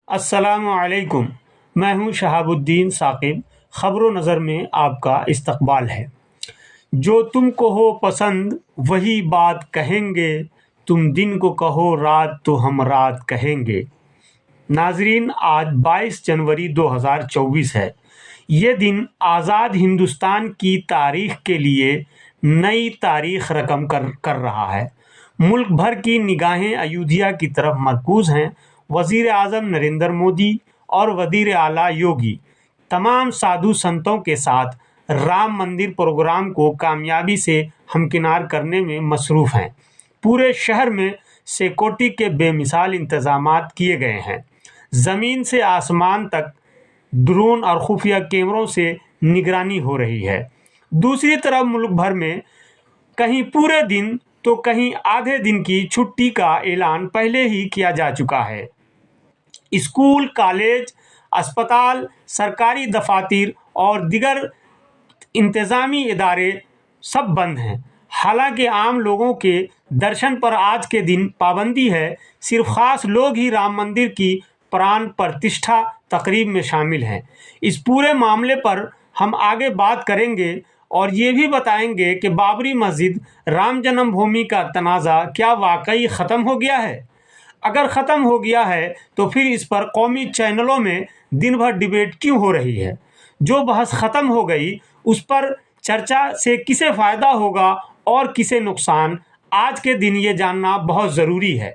السلام علیکم، میں ہوں شہاب الدین ثاقب۔ خبر و نظر میں آپ کا استقبال ہے۔ جو تم کو ہو پسند وہی بات کہیں گے، تم دن کو کہو رات تو ہم رات کہیں گے۔ ناظرین، آج 22 جنوری 2024 ہے۔ یہ دن آزاد ہندوستان کی تاریخ کے لیے نئی تاریخ رقم کر رہا ہے۔ ملک بھر کی نگاہیں ایودھیا کی طرف مرکوز ہیں۔ وزیر اعظم نریندر مودی اور وزیر اعلیٰ یوگی تمام سادھو سنتوں کے ساتھ رام مندر پروگرام کو کامیابی سے ہمکنار کرنے میں مصروف ہیں۔ پورے شہر میں سیکورٹی کے بے مثال انتظامات کیے گئے ہیں۔ زمین سے آسمان تک ڈرون اور خفیہ کیمروں سے نگرانی ہو رہی ہے۔ دوسری طرف ملک بھر میں کہیں پورے دن تو کہیں آدھے دن کی چھٹی کا اعلان پہلے ہی کیا جا چکا ہے۔ اسکول، کالج، اسپتال، سرکاری دفاتر اور دیگر انتظامی ادارے سب بند ہیں۔ حالانکہ عام لوگوں کے درشن پر آج کے دن پابندی ہے۔ صرف خاص لوگ ہی رام مندر کی پران پرتشٹھا تقریب میں شامل ہیں۔ اس پورے معاملے پر ہم آگے بات کریں گے اور یہ بھی بتائیں گے کہ بابری مسجد رام جنم بھومی کا تنازع کیا واقعی ختم ہو گیا ہے؟ اگر ختم ہو گیا ہے تو پھر اس پر قومی چینلوں میں دن بھر ڈیبیٹ کیوں ہو رہی ہے؟ جو بحث ختم ہو گئی اس پر چرچا سے کسے فائدہ ہوگا اور کسے نقصان، آج کے دن یہ جاننا بہت ضروری ہے۔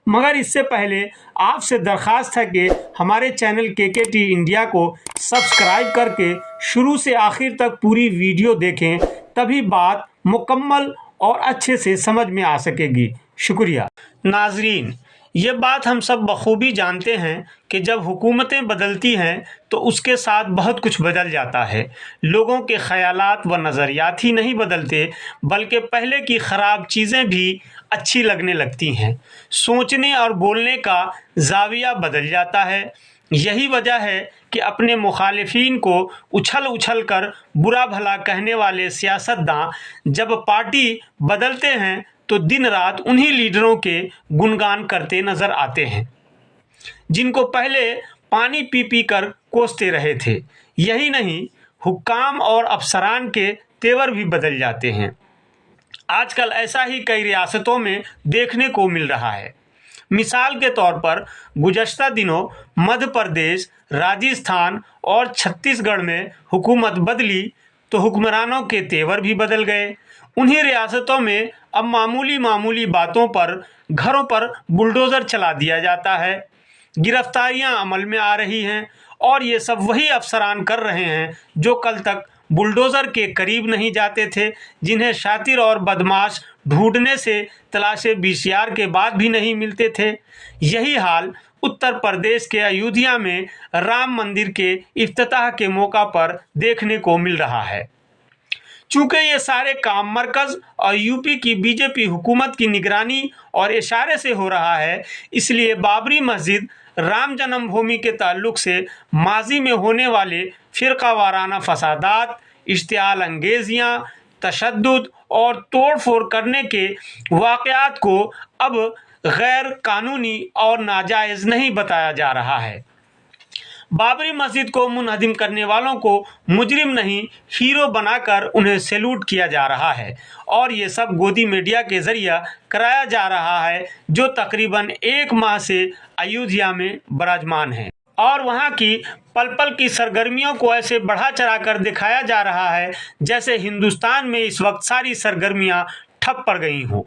مگر اس سے پہلے آپ سے درخواست ہے کہ ہمارے چینل KKT انڈیا کو سبسکرائب کر کے شروع سے آخر تک پوری ویڈیو دیکھیں، تبھی بات مکمل اور اچھے سے سمجھ میں آ سکے گی۔ شکریہ۔ ناظرین، یہ بات ہم سب بخوبی جانتے ہیں کہ جب حکومتیں بدلتی ہیں تو اس کے ساتھ بہت کچھ بدل جاتا ہے۔ لوگوں کے خیالات و نظریات ہی نہیں بدلتے بلکہ پہلے کی خراب چیزیں بھی اچھی لگنے لگتی ہیں۔ سوچنے اور بولنے کا زاویہ بدل جاتا ہے۔ یہی وجہ ہے کہ اپنے مخالفین کو اچھل اچھل کر برا بھلا کہنے والے سیاستداں جب پارٹی بدلتے ہیں تو دن رات انہی لیڈروں کے گنگان کرتے نظر آتے ہیں جن کو پہلے پانی پی پی کر کوستے رہے تھے۔ یہی نہیں، حکام اور افسران کے تیور بھی بدل جاتے ہیں۔ آج کل ایسا ہی کئی ریاستوں میں دیکھنے کو مل رہا ہے۔ مثال کے طور پر گزشتہ دنوں مدھیہ پردیش، راجستھان اور چھتیس گڑھ میں حکومت بدلی تو حکمرانوں کے تیور بھی بدل گئے۔ انہی ریاستوں میں اب معمولی باتوں پر گھروں پر بلڈوزر چلا دیا جاتا ہے، گرفتاریاں عمل میں آ رہی ہیں، اور یہ سب وہی افسران کر رہے ہیں جو کل تک بلڈوزر کے قریب نہیں جاتے تھے، جنہیں شاطر اور بدماش ڈھونڈنے سے تلاش VCR کے بعد بھی نہیں ملتے تھے۔ یہی حال اتر پردیش کے ایودھیا میں رام مندر کے افتتاح کے موقع پر دیکھنے کو مل رہا ہے۔ چونکہ یہ سارے کام مرکز اور UP کی BJP حکومت کی نگرانی اور اشارے سے ہو رہا ہے، اس لیے بابری مسجد رام جنم بھومی کے تعلق سے ماضی میں ہونے والے فرقہ وارانہ فسادات، اشتعال انگیزیاں، تشدد اور توڑ پھوڑ کرنے کے واقعات کو اب غیر قانونی اور ناجائز نہیں بتایا جا رہا ہے۔ بابری مسجد کو منہدم کرنے والوں کو مجرم نہیں، ہیرو بنا کر انہیں سیلوٹ کیا جا رہا ہے، اور یہ سب گودی میڈیا کے ذریعہ کرایا جا رہا ہے جو تقریباً 1 ماہ سے ایودھیا میں براجمان ہے، اور وہاں کی پل پل کی سرگرمیوں کو ایسے بڑھا چڑھا کر دکھایا جا رہا ہے جیسے ہندوستان میں اس وقت ساری سرگرمیاں ٹھپ پڑ گئی ہوں۔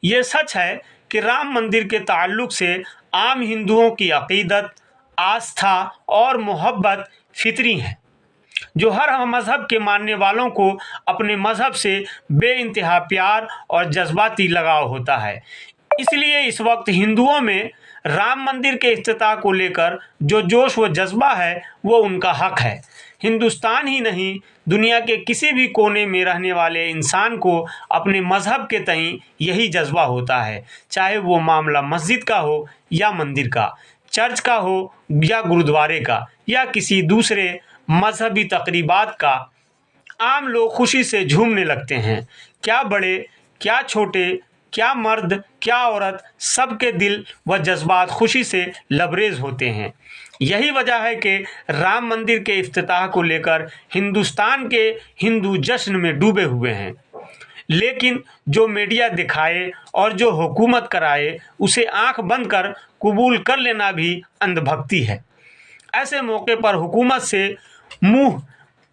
یہ سچ ہے کہ رام مندر کے تعلق سے عام ہندوؤں کی عقیدت، آستھا اور محبت فطری ہیں، جو ہر مذہب کے ماننے والوں کو اپنے مذہب سے بے انتہا پیار اور جذباتی لگاؤ ہوتا ہے۔ اس لیے اس وقت ہندوؤں میں رام مندر کے افتتاح کو لے کر جو جوش و جذبہ ہے وہ ان کا حق ہے۔ ہندوستان ہی نہیں، دنیا کے کسی بھی کونے میں رہنے والے انسان کو اپنے مذہب کے تئیں یہی جذبہ ہوتا ہے، چاہے وہ معاملہ مسجد کا ہو یا مندر کا، چرچ کا ہو یا گرودوارے کا یا کسی دوسرے مذہبی تقریبات کا۔ عام لوگ خوشی سے جھومنے لگتے ہیں، کیا بڑے کیا چھوٹے، क्या मर्द क्या औरत, सबके दिल व जज्बात खुशी से लबरेज होते हैं। यही वजह है कि राम मंदिर के इफ्तिताह को लेकर हिंदुस्तान के हिंदू जश्न में डूबे हुए हैं। लेकिन जो मीडिया दिखाए और जो हुकूमत कराए उसे आंख बंद कर कबूल कर लेना भी अंधभक्ति है। ऐसे मौके पर हुकूमत से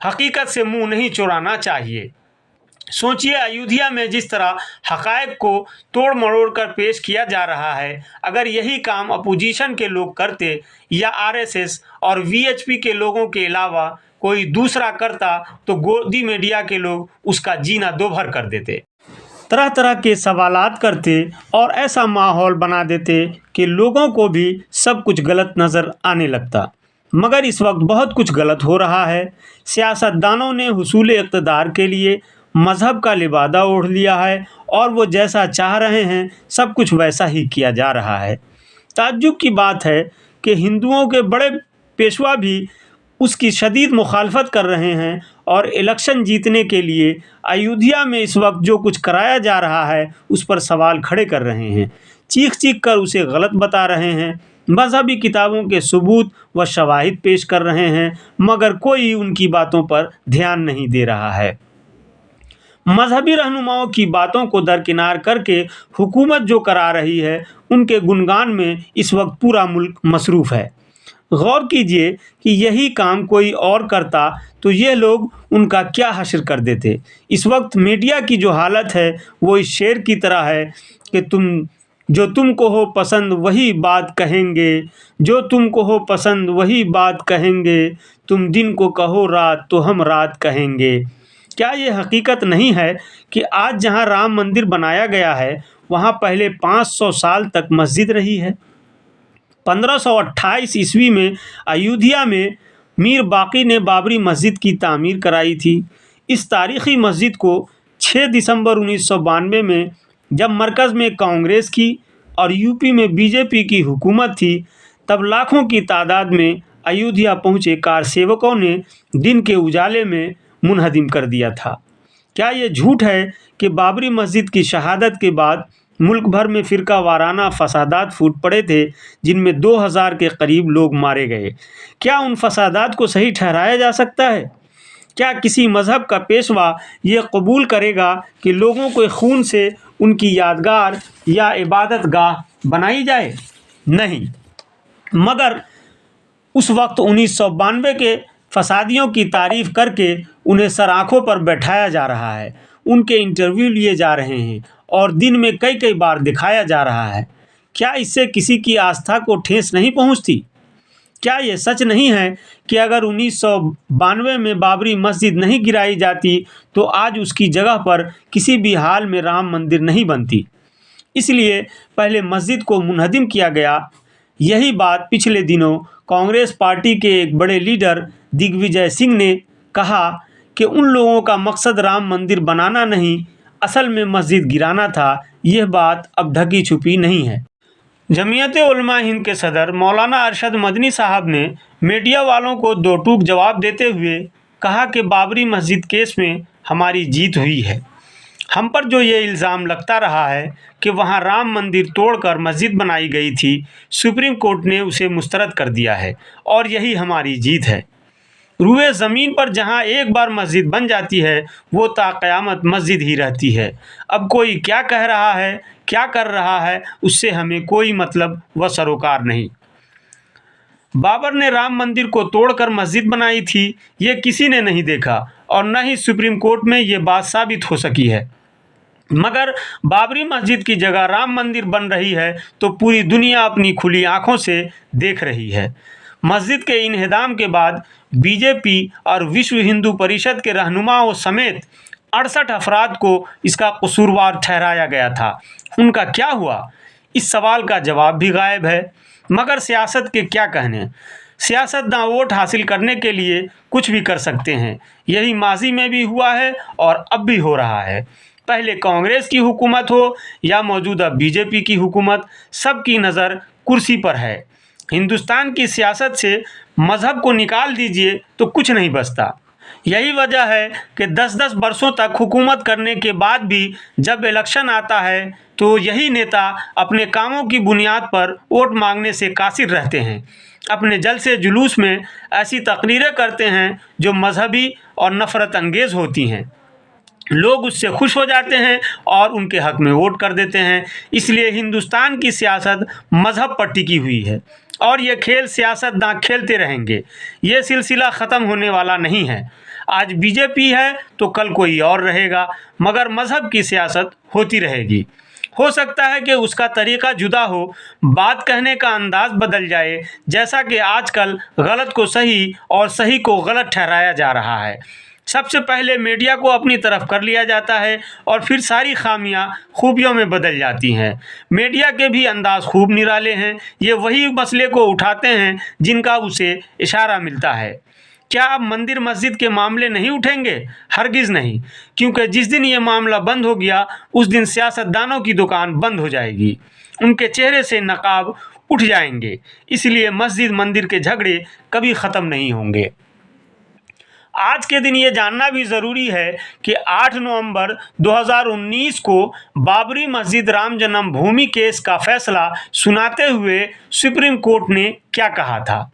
हकीकत से मुंह नहीं चुराना चाहिए। सोचिए, अयोध्या में जिस तरह हक़ाइक़ को तोड़ मरोड़ कर पेश किया जा रहा है, अगर यही काम अपोजिशन के लोग करते या आरएसएस और वीएचपी के लोगों के अलावा कोई दूसरा करता तो गोदी मीडिया के लोग उसका जीना दोभर कर देते, तरह तरह के सवालात करते और ऐसा माहौल बना देते कि लोगों को भी सब कुछ गलत नज़र आने लगता। मगर इस वक्त बहुत कुछ गलत हो रहा है। सियासतदानों ने हुसूल इक़्तिदार के लिए मज़हब का लिबादा ओढ़ लिया है और वो जैसा चाह रहे हैं सब कुछ वैसा ही किया जा रहा है। ताज्जुब की बात है कि हिंदुओं के बड़े पेशवा भी उसकी शदीद मुखालफत कर रहे हैं और इलेक्शन जीतने के लिए अयोध्या में इस वक्त जो कुछ कराया जा रहा है उस पर सवाल खड़े कर रहे हैं, चीख चीख कर उसे गलत बता रहे हैं, मजहबी किताबों के सबूत व शवाहिद पेश कर रहे हैं, मगर कोई उनकी बातों पर ध्यान नहीं दे रहा है। मजहबी रहनुमाओं की बातों को दरकिनार करके हुकूमत जो करा रही है उनके गुणगान में इस वक्त पूरा मुल्क मसरूफ़ है। गौर कीजिए कि यही काम कोई और करता तो ये लोग उनका क्या हश्र कर देते। इस वक्त मीडिया की जो हालत है वो इस शेर की तरह है कि तुमको हो पसंद वही बात कहेंगे, जो तुमको हो पसंद वही बात कहेंगे, तुम दिन को कहो रात तो हम रात कहेंगे। क्या ये हकीकत नहीं है कि आज जहां राम मंदिर बनाया गया है वहां पहले 500 साल तक मस्जिद रही है। 1528 ईस्वी में अयोध्या में मीर बाक़ी ने बाबरी मस्जिद की तामीर कराई थी। इस तारीख़ी मस्जिद को 6 दिसंबर 1992 में जब मरकज़ में कांग्रेस की और यूपी में बीजेपी की हुकूमत थी तब लाखों की तादाद में अयोध्या पहुँचे कारसेवकों ने दिन के उजाले में मुनहदिम कर दिया था। क्या ये झूठ है कि बाबरी मस्जिद की शहादत के बाद मुल्क भर में फ़िरका वाराना फसादात फूट पड़े थे जिनमें 2000 के करीब लोग मारे गए? क्या उन फसादात को सही ठहराया जा सकता है? क्या किसी मज़हब का पेशवा ये कबूल करेगा कि लोगों के खून से उनकी यादगार या इबादत गाह बनाई जाए? नहीं। मगर उस वक्त 1992 के फसादियों की तारीफ़ करके उन्हें सर आँखों पर बैठाया जा रहा है, उनके इंटरव्यू लिए जा रहे हैं और दिन में कई कई बार दिखाया जा रहा है। क्या इससे किसी की आस्था को ठेस नहीं पहुंचती? क्या ये सच नहीं है कि अगर 1992 में बाबरी मस्जिद नहीं गिराई जाती तो आज उसकी जगह पर किसी भी हाल में राम मंदिर नहीं बनती? इसलिए पहले मस्जिद को मुनहदिम किया गया। यही बात पिछले दिनों कांग्रेस पार्टी के एक बड़े लीडर दिग्विजय सिंह ने कहा कि उन लोगों का मकसद राम मंदिर बनाना नहीं, असल में मस्जिद गिराना था। यह बात अब ढकी छुपी नहीं है। जमीयत उलमा हिंद के सदर मौलाना अरशद मदनी साहब ने मीडिया वालों को दो टूक जवाब देते हुए कहा कि बाबरी मस्जिद केस में हमारी जीत हुई है। हम पर जो ये इल्ज़ाम लगता रहा है कि वहाँ राम मंदिर तोड़कर मस्जिद बनाई गई थी, सुप्रीम कोर्ट ने उसे मुस्तरद कर दिया है और यही हमारी जीत है। रूए ज़मीन पर जहाँ एक बार मस्जिद बन जाती है वो ता क़यामत मस्जिद ही रहती है। अब कोई क्या कह रहा है, क्या कर रहा है, उससे हमें कोई मतलब व सरोकार नहीं। बाबर ने राम मंदिर को तोड़कर मस्जिद बनाई थी, ये किसी ने नहीं देखा और न ही सुप्रीम कोर्ट में ये बात साबित हो सकी है। मगर बाबरी मस्जिद की जगह राम मंदिर बन रही है तो पूरी दुनिया अपनी खुली आँखों से देख रही है। मस्जिद के इन्हदाम के बाद बीजेपी और विश्व हिंदू परिषद के रहनुमाओं समेत 68 अफराद को इसका कसूरवार ठहराया गया था। उनका क्या हुआ? इस सवाल का जवाब भी गायब है। मगर सियासत के क्या कहने, सियासतदान वोट हासिल करने के लिए कुछ भी कर सकते हैं। यही माजी में भी हुआ है और अब भी हो रहा है। पहले कांग्रेस की हुकूमत हो या मौजूदा बीजेपी की हुकूमत, सबकी नज़र कुर्सी पर है। हिंदुस्तान की सियासत से मज़हब को निकाल दीजिए तो कुछ नहीं बचता। यही वजह है कि 10-10 बरसों तक हुकूमत करने के बाद भी जब इलेक्शन आता है तो यही नेता अपने कामों की बुनियाद पर वोट मांगने से कासिर रहते हैं। अपने जलसे जुलूस में ऐसी तकरीरें करते हैं जो मजहबी और नफ़रत अंगेज़ होती हैं। लोग उससे खुश हो जाते हैं और उनके हक़ में वोट कर देते हैं। इसलिए हिंदुस्तान की सियासत मज़हब पर टिकी हुई है और ये खेल सियासतदां खेलते रहेंगे। ये सिलसिला ख़त्म होने वाला नहीं है। आज बीजेपी है तो कल कोई और रहेगा, मगर मज़हब की सियासत होती रहेगी। हो सकता है कि उसका तरीक़ा जुदा हो, बात कहने का अंदाज़ बदल जाए, जैसा कि आजकल गलत को सही और सही को गलत ठहराया जा रहा है। सबसे पहले मीडिया को अपनी तरफ कर लिया जाता है और फिर सारी खामियां खूबियों में बदल जाती हैं। मीडिया के भी अंदाज खूब निराले हैं। ये वही मसले को उठाते हैं जिनका उसे इशारा मिलता है। क्या अब मंदिर मस्जिद के मामले नहीं उठेंगे? हरगिज़ नहीं, क्योंकि जिस दिन ये मामला बंद हो गया उस दिन सियासतदानों की दुकान बंद हो जाएगी, उनके चेहरे से नकाब उठ जाएंगे। इसलिए मस्जिद मंदिर के झगड़े कभी ख़त्म नहीं होंगे। आज के दिन ये जानना भी ज़रूरी है कि 8 नवंबर 2019 को बाबरी मस्जिद राम जन्मभूमि केस का फैसला सुनाते हुए सुप्रीम कोर्ट ने क्या कहा था।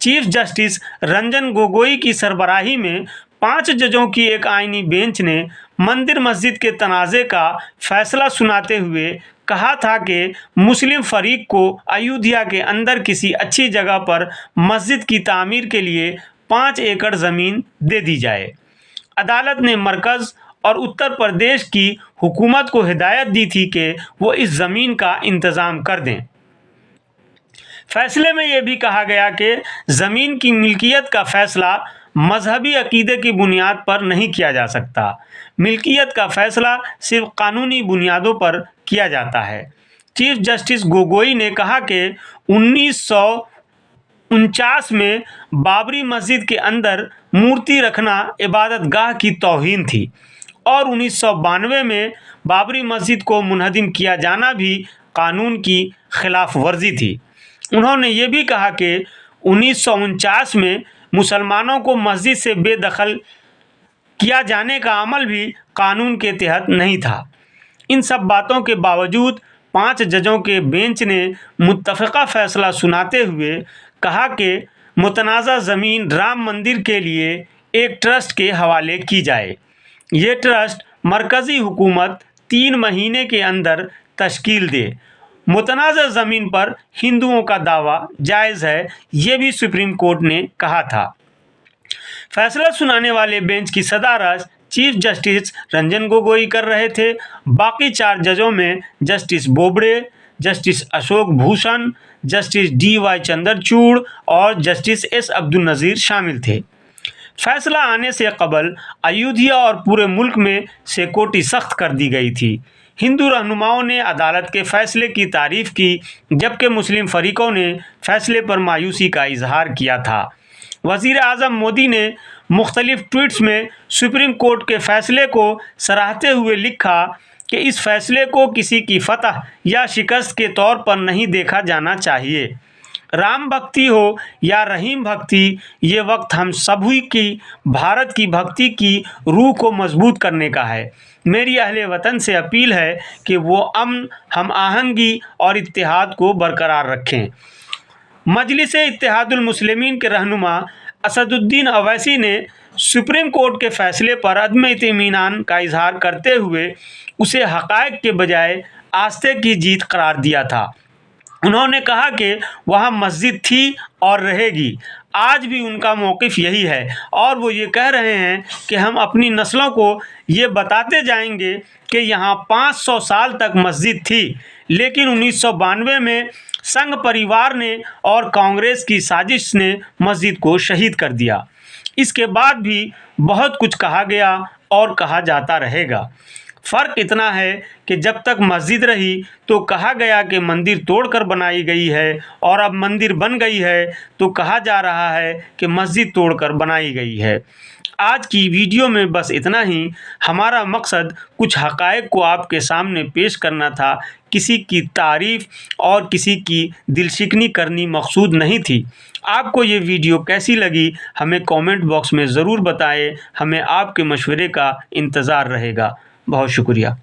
चीफ जस्टिस रंजन गोगोई की सरबराही में 5 जजों की एक आईनी बेंच ने मंदिर मस्जिद के तनाज़े का फैसला सुनाते हुए कहा था कि मुस्लिम फरीक को अयोध्या के अंदर किसी अच्छी जगह पर मस्जिद की तामीर के लिए 5 एकड़ ज़मीन दे दी जाए। अदालत ने मरकज़ और उत्तर प्रदेश की हुकूमत को हिदायत दी थी कि वो इस ज़मीन का इंतज़ाम कर दें। फैसले में ये भी कहा गया कि ज़मीन की मिल्कियत का फ़ैसला मजहबी अकीदे की बुनियाद पर नहीं किया जा सकता। मिल्कियत का फ़ैसला सिर्फ कानूनी बुनियादों पर किया जाता है। चीफ जस्टिस गोगोई ने कहा कि 1949 में बाबरी मस्जिद के अंदर मूर्ति रखना इबादत गाह की तौहीन थी और 1992 में बाबरी मस्जिद को मुनहदिम किया जाना भी कानून की खिलाफ वर्जी थी। उन्होंने ये भी कहा कि 1949 में मुसलमानों को मस्जिद से बेदखल किया जाने का अमल भी कानून के तहत नहीं था। इन सब बातों के बावजूद 5 जजों के बेंच ने मुत्तफ़क़ा फ़ैसला सुनाते हुए कहा कि मुतनाज़ा ज़मीन राम मंदिर के लिए एक ट्रस्ट के हवाले की जाए। ये ट्रस्ट मरकज़ी हुकूमत 3 महीने के अंदर तश्कील दे। मुतनाज़ा ज़मीन पर हिंदुओं का दावा जायज़ है, ये भी सुप्रीम कोर्ट ने कहा था। फैसला सुनाने वाले बेंच की सदारत चीफ जस्टिस रंजन गोगोई कर रहे थे। बाकी 4 जजों में justice Bobde, justice Ashok Bhushan, justice DY Chandrachud और जस्टिस S अब्दुल नज़ीर शामिल थे। फैसला आने से कबल अयोध्या और पूरे मुल्क में सिक्योरिटी सख्त कर दी गई थी। हिंदू रहनुमाओं ने अदालत के फ़ैसले की तारीफ़ की, जबकि मुस्लिम फ़रीक़ों ने फ़ैसले पर मायूसी का इजहार किया था। वज़ीर आज़म मोदी ने मुख्तलिफ़ ट्वीट्स में सुप्रीम कोर्ट के फ़ैसले को सराहते हुए लिखा कि इस फ़ैसले को किसी की फतह या शिकस्त के तौर पर नहीं देखा जाना चाहिए। राम भक्ति हो या रहीम भक्ति, ये वक्त हम सभी की भारत की भक्ति की रूह को मजबूत करने का है। मेरी अहले वतन से अपील है कि वो अमन, हम आहंगी और इत्तेहाद को बरकरार रखें। मजलिस इत्तेहादुल मुस्लिमीन के रहनुमा असदुद्दीन अवैसी ने सुप्रीम कोर्ट के फ़ैसले पर अदम इत्मीनान का इजहार करते हुए उसे हक़ाइक़ के बजाय आस्थे की जीत करार दिया था। उन्होंने कहा कि वहाँ मस्जिद थी और रहेगी। आज भी उनका मौक़िफ़ यही है और वो ये कह रहे हैं कि हम अपनी नस्लों को ये बताते जाएंगे कि यहाँ 500 साल तक मस्जिद थी, लेकिन 1992 में संघ परिवार ने और कांग्रेस की साजिश ने मस्जिद को शहीद कर दिया। इसके बाद भी बहुत कुछ कहा गया और कहा जाता रहेगा। फ़र्क इतना है कि जब तक मस्जिद रही तो कहा गया कि मंदिर तोड़कर बनाई गई है, और अब मंदिर बन गई है तो कहा जा रहा है कि मस्जिद तोड़कर बनाई गई है। आज की वीडियो में बस इतना ही। हमारा मकसद कुछ हक़ाइक़ को आपके सामने पेश करना था। किसी की तारीफ़ और किसी की दिलशिकनी करनी मकसूद नहीं थी। आपको ये वीडियो कैसी लगी हमें कमेंट बॉक्स में ज़रूर बताएं। हमें आपके मशवरे का इंतज़ार रहेगा। बहुत शुक्रिया।